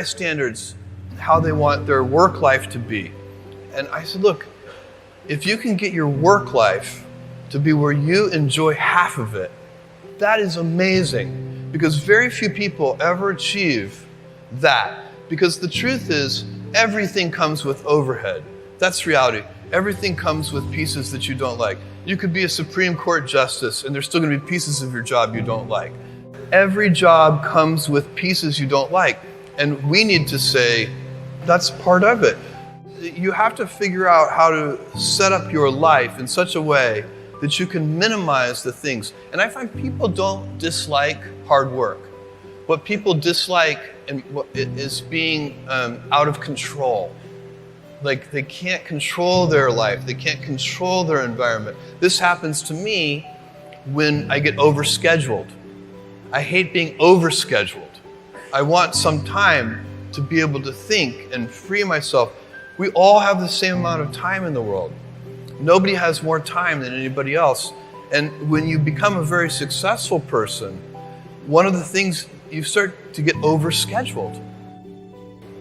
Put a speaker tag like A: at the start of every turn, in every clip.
A: standards, how they want their work life to be. And I said, look, if you can get your work life to be where you enjoy half of it, that is amazing, because very few people ever achieve that. Because the truth is, everything comes with overhead. That's reality. Everything comes with pieces that you don't like. You could be a Supreme Court justice and there's still going to be pieces of your job you don't like. Every job comes with pieces you don't like. And we need to say, that's part of it. You have to figure out how to set up your life in such a way that you can minimize the things. And I find people don't dislike hard work. What people dislike is being out of control. Like they can't control their life. They can't control their environment. This happens to me when I get overscheduled. I hate being overscheduled. I want some time to be able to think and free myself. We all have the same amount of time in the world. Nobody has more time than anybody else. And when you become a very successful person, one of the things, you start to get overscheduled.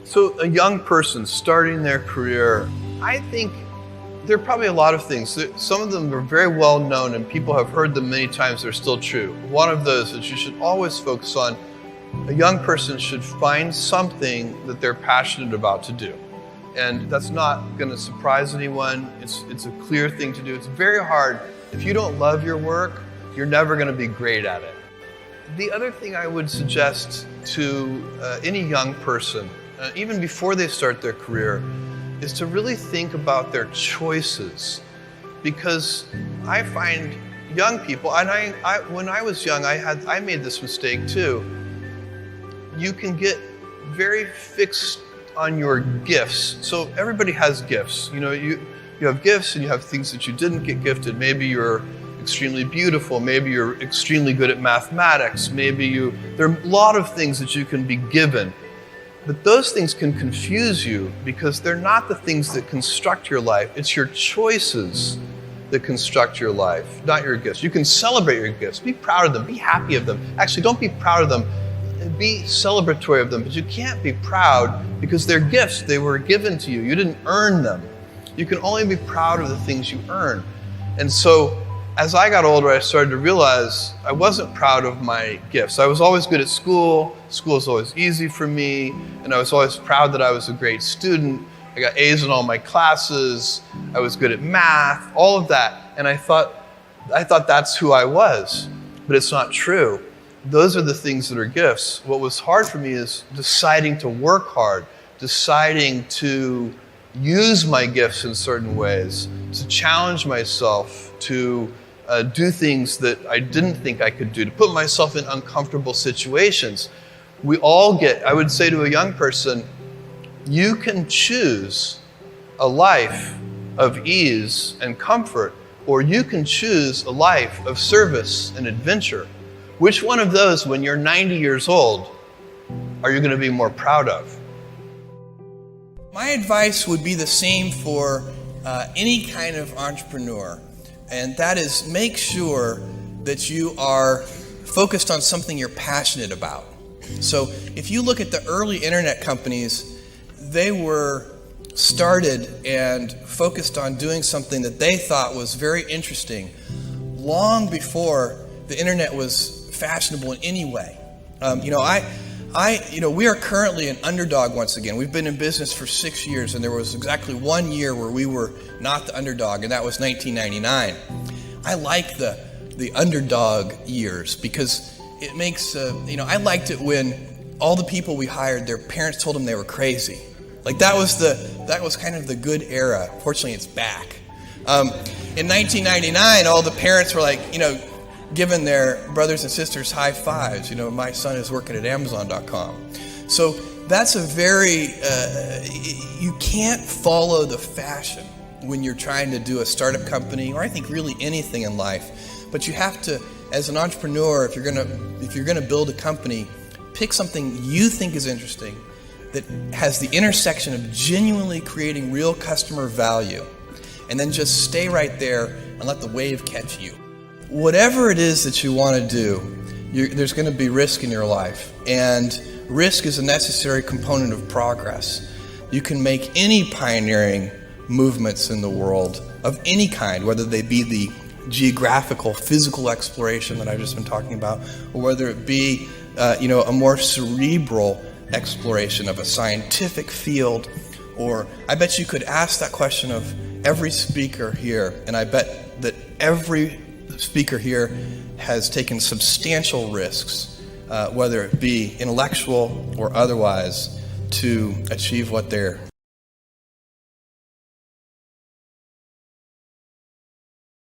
A: So a young person starting their career, I think there are probably a lot of things. Some of them are very well known and people have heard them many times. They're still true. One of those that you should always focus on, a young person should find something that they're passionate about to do. And that's not going to surprise anyone. It's a clear thing to do. It's very hard. If you don't love your work, you're never going to be great at it. The other thing I would suggest to any young person, even before they start their career, is to really think about their choices. Because I find young people, and when I was young, I made this mistake too. You can get very fixed on your gifts. So everybody has gifts. You know, you have gifts and you have things that you didn't get gifted. Maybe you're extremely beautiful. Maybe you're extremely good at mathematics. There are a lot of things that you can be given. But those things can confuse you because they're not the things that construct your life. It's your choices that construct your life, not your gifts. You can celebrate your gifts. Be proud of them. Be happy of them. Actually, don't be proud of them. Be celebratory of them. But you can't be proud because they're gifts. They were given to you. You didn't earn them. You can only be proud of the things you earn. And so as I got older, I started to realize I wasn't proud of my gifts. I was always good at school. School was always easy for me. And I was always proud that I was a great student. I got A's in all my classes. I was good at math, all of that. And I thought that's who I was. But it's not true. Those are the things that are gifts. What was hard for me is deciding to work hard, deciding to use my gifts in certain ways, to challenge myself, to do things that I didn't think I could do, to put myself in uncomfortable situations. We all I would say to a young person, you can choose a life of ease and comfort, or you can choose a life of service and adventure. Which one of those, when you're 90 years old, are you going to be more proud of? My advice would be the same for any kind of entrepreneur, and that is make sure that you are focused on something you're passionate about. So if you look at the early internet companies, they were started and focused on doing something that they thought was very interesting long before the internet was fashionable in any way. We are currently an underdog once again. We've been in business for 6 years, and there was exactly 1 year where we were not the underdog, and that was 1999. I like the underdog years because it makes, I liked it when all the people we hired, their parents told them they were crazy. Like that was kind of the good era. Fortunately, it's back. In 1999, all the parents were like, giving their brothers and sisters high fives. My son is working at Amazon.com. So that's a very, you can't follow the fashion when you're trying to do a startup company, or I think really anything in life. But you have to, as an entrepreneur, if you're gonna build a company, pick something you think is interesting that has the intersection of genuinely creating real customer value, and then just stay right there and let the wave catch you. Whatever it is that you want to do, there's going to be risk in your life. And risk is a necessary component of progress. You can make any pioneering movements in the world of any kind, whether they be the geographical, physical exploration that I've just been talking about, or whether it be a more cerebral exploration of a scientific field. Or I bet you could ask that question of every speaker here, and I bet that every speaker here has taken substantial risks, whether it be intellectual or otherwise, to achieve what they're